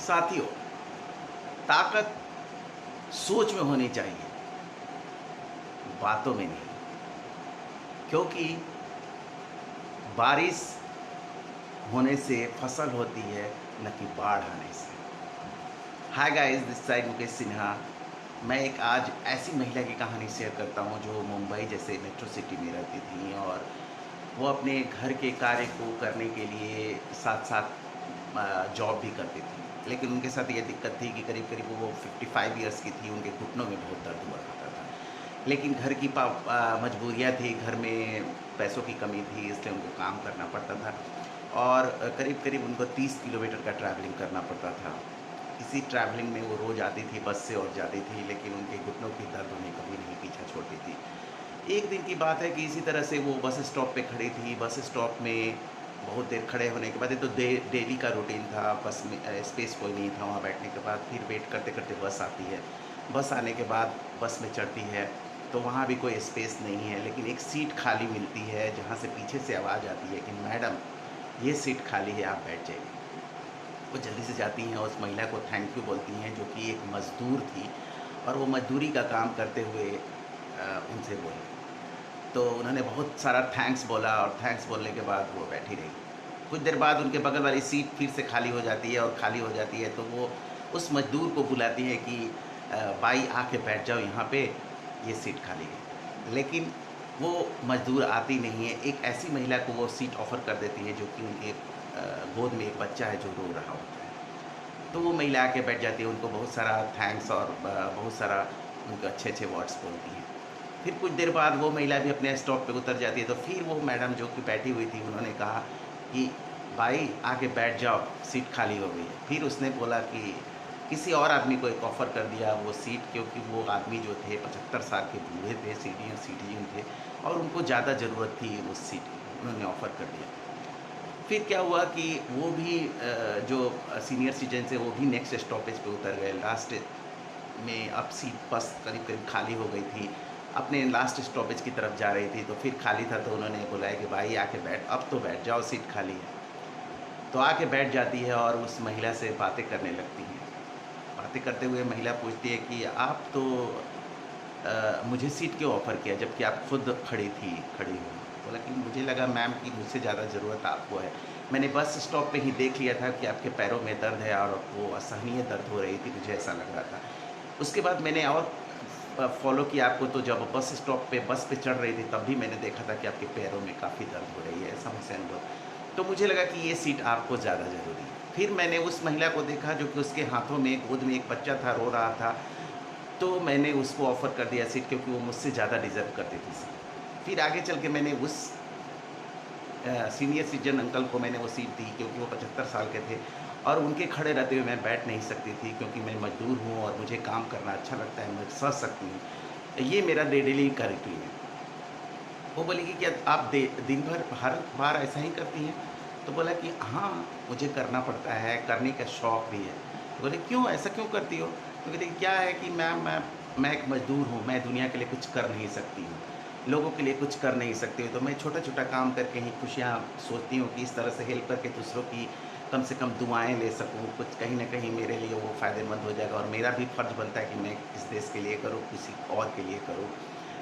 साथियों, ताकत सोच में होनी चाहिए, बातों में नहीं। क्योंकि बारिश होने से फसल होती है, न कि बाढ़ आने से। Hi guys, this side Mukesh Sinha. मैं एक आज ऐसी महिला की कहानी शेयर करता हूँ जो मुंबई जैसे मेट्रो सिटी में रहती थी, और वो अपने घर के कार्य को करने के लिए साथ साथ जॉब भी करती थी। लेकिन उनके साथ ये दिक्कत थी कि करीब करीब वो 55 इयर्स की थी, उनके घुटनों में बहुत दर्द हुआ करता था। लेकिन घर की मजबूरियाँ थी, घर में पैसों की कमी थी, इसलिए उनको काम करना पड़ता था। और करीब करीब उनको 30 किलोमीटर का ट्रैवलिंग करना पड़ता था। इसी ट्रैवलिंग में वो रोज़ आती थी, बस से और जाती थी, लेकिन उनके घुटनों की दर्द उन्हें कभी नहीं पीछा छोड़ती थी। एक दिन की बात है कि इसी तरह से वो बस स्टॉप पे खड़ी थी। बस स्टॉप में बहुत देर खड़े होने के बाद, ये तो डेली का रूटीन था, बस में स्पेस कोई नहीं था वहाँ बैठने के बाद। फिर वेट करते करते बस आती है। बस आने के बाद बस में चढ़ती है तो वहाँ भी कोई स्पेस नहीं है, लेकिन एक सीट खाली मिलती है जहाँ से पीछे से आवाज़ आती है कि मैडम, ये सीट खाली है, आप बैठ जाइए। वो जल्दी से जाती हैं और उस महिला को थैंक यू बोलती हैं, जो कि एक मज़दूर थी, और वो मज़दूरी का काम करते हुए उनसे बोली। तो उन्होंने बहुत सारा थैंक्स बोला, और थैंक्स बोलने के बाद वो बैठी रही। कुछ देर बाद उनके बगल वाली सीट फिर से खाली हो जाती है, और खाली हो जाती है तो वो उस मज़दूर को बुलाती है कि भाई आके बैठ जाओ यहाँ पे, ये सीट खाली है। लेकिन वो मज़दूर आती नहीं है। एक ऐसी महिला को वो सीट ऑफ़र कर देती है जो कि उनके गोद में एक बच्चा है जो रो रहा होता है। तो वो महिला आके बैठ जाती है, उनको बहुत सारा थैंक्स और बहुत सारा उनको अच्छे-अच्छे वर्ड्स बोलती हैं। फिर कुछ देर बाद वो महिला भी अपने स्टॉप पे उतर जाती है, तो फिर वो मैडम जो कि बैठी हुई थी, उन्होंने कहा कि भाई आके बैठ जाओ, सीट खाली हो गई है। फिर उसने बोला कि किसी और आदमी को एक ऑफ़र कर दिया वो सीट, क्योंकि वो आदमी जो थे 75 साल के बूढ़े थे, सीनियर सिटीज़न थे, और उनको ज़्यादा ज़रूरत थी उस सीट की। उन्होंने ऑफ़र कर दिया। फिर क्या हुआ कि वो भी जो सीनियर सिटीज़न थे, वो भी नेक्स्ट स्टॉपेज पे उतर गए। लास्ट में अब सीट बस करीब-करीब खाली हो गई थी। अपने लास्ट स्टॉपेज की तरफ जा रही थी, तो फिर खाली था, तो उन्होंने बुलाया कि भाई आके बैठ, अब तो बैठ जाओ, सीट खाली है। तो आके बैठ जाती है और उस महिला से बातें करने लगती हैं। बातें करते हुए महिला पूछती है कि आप तो मुझे सीट क्यों ऑफ़र किया, जबकि आप खुद खड़ी हो? बोला कि मुझे लगा मैम कि मुझसे ज़्यादा ज़रूरत आपको है। मैंने बस स्टॉप पे ही देख लिया था कि आपके पैरों में दर्द है, और वो असहनीय दर्द हो रही थी, मुझे ऐसा लग रहा था। उसके बाद मैंने और फ़ॉलो किया आपको, तो जब बस स्टॉप पे बस पे चढ़ रही थी, तब भी मैंने देखा था कि आपके पैरों में काफ़ी दर्द हो रही है, ऐसा मुझसे अनुभव। तो मुझे लगा कि ये सीट आपको ज़्यादा ज़रूरी है। फिर मैंने उस महिला को देखा जो कि उसके हाथों में, गोद में एक बच्चा था, रो रहा था, तो मैंने उसको ऑफ़र कर दिया सीट, क्योंकि वो मुझसे ज़्यादा डिज़र्व करती थी सीट। फिर आगे चल के मैंने उस सीनियर सिटीज़न अंकल को मैंने वो सीट दी, क्योंकि वो 75 साल के थे, और उनके खड़े रहते हुए मैं बैठ नहीं सकती थी, क्योंकि मैं मज़दूर हूँ और मुझे काम करना अच्छा लगता है, मैं सह सकती हूँ। ये मेरा डेली का रूटीन है। वो बोली कि क्या आप दिन भर हर बार ऐसा ही करती हैं? तो बोला कि हाँ, मुझे करना पड़ता है, करने का शौक भी है। तो बोले क्यों, ऐसा क्यों करती हो? तो कहती क्या है कि मैम मैं एक मज़दूर हूँ, मैं दुनिया के लिए कुछ कर नहीं सकती हूँ, लोगों के लिए कुछ कर नहीं सकती हूँ, तो मैं छोटा-छोटा काम करके ही खुशियाँ सोचती हूँ कि इस तरह से हेल्प करके दूसरों की कम से कम दुआएँ ले सकूँ, कुछ कहीं न कहीं मेरे लिए वो फ़ायदेमंद हो जाएगा, और मेरा भी फ़र्ज़ बनता है कि मैं इस देश के लिए करूँ, किसी और के लिए करूँ।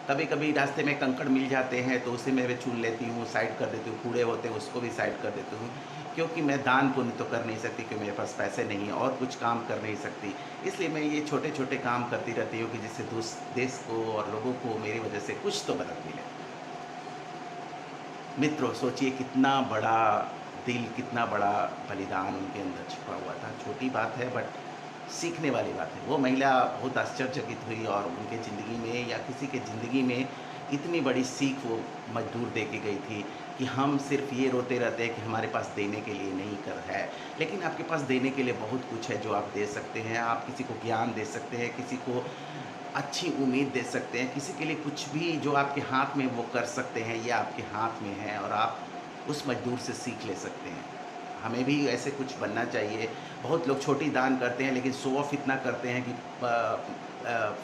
कभी-कभी रास्ते में कंकड़ मिल जाते हैं, तो उसे मैं भी चुन लेती हूँ, साइड कर देती हूँ, कूड़े होते हैं उसको भी साइड कर देती हूँ, क्योंकि मैं दान पुण्य तो कर नहीं सकती, क्योंकि मेरे पास पैसे नहीं हैं, और कुछ काम कर नहीं सकती। इसलिए मैं ये छोटे-छोटे काम करती रहती हूँ कि जिससे देश को और लोगों को मेरी वजह से कुछ तो मदद मिले। मित्रों, सोचिए कितना बड़ा दिल, कितना बड़ा बलिदान उनके अंदर छिपा हुआ था। छोटी बात है, बट सीखने वाली बात है। वो महिला बहुत आश्चर्यचकित हुई, और उनके ज़िंदगी में या किसी के ज़िंदगी में इतनी बड़ी सीख वो मज़दूर दे के गई थी कि हम सिर्फ़ ये रोते रहते हैं कि हमारे पास देने के लिए नहीं कर है। लेकिन आपके पास देने के लिए बहुत कुछ है जो आप दे सकते हैं। आप किसी को ज्ञान दे सकते हैं, किसी को अच्छी उम्मीद दे सकते हैं, किसी के लिए कुछ भी जो आपके हाथ में वो कर सकते हैं, ये आपके हाथ में है, और आप उस मज़दूर से सीख ले सकते हैं। हमें भी ऐसे कुछ बनना चाहिए। बहुत लोग छोटी दान करते हैं, लेकिन शो ऑफ इतना करते हैं कि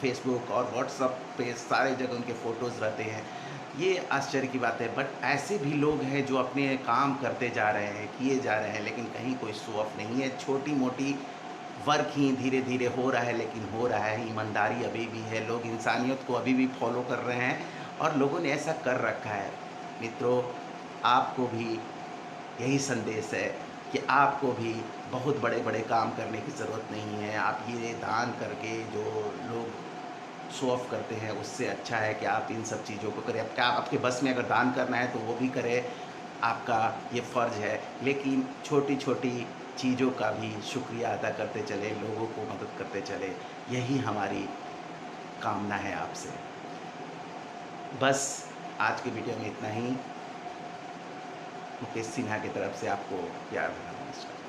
फ़ेसबुक और व्हाट्सएप पे सारे जगह उनके फ़ोटोज़ रहते हैं। ये आश्चर्य की बात है, बट ऐसे भी लोग हैं जो अपने काम करते जा रहे हैं, किए जा रहे हैं, लेकिन कहीं कोई शो ऑफ नहीं है। छोटी-मोटी वर्क ही धीरे धीरे हो रहा है, लेकिन हो रहा है, ईमानदारी अभी भी है, लोग इंसानियत को अभी भी फॉलो कर रहे हैं और लोगों ने ऐसा कर रखा है। मित्रों, आपको भी यही संदेश है कि आपको भी बहुत बड़े बड़े काम करने की ज़रूरत नहीं है। आप ये दान करके जो लोग शो ऑफ करते हैं, उससे अच्छा है कि आप इन सब चीज़ों को करें। अब क्या आपके बस में अगर दान करना है तो वो भी करें, आपका ये फ़र्ज़ है। लेकिन छोटी-छोटी चीज़ों का भी शुक्रिया अदा करते चले, लोगों को मदद करते चले, यही हमारी कामना है आपसे। बस आज की वीडियो में इतना ही। मुकेश सिन्हा की तरफ से आपको प्यार भरा नमस्कार।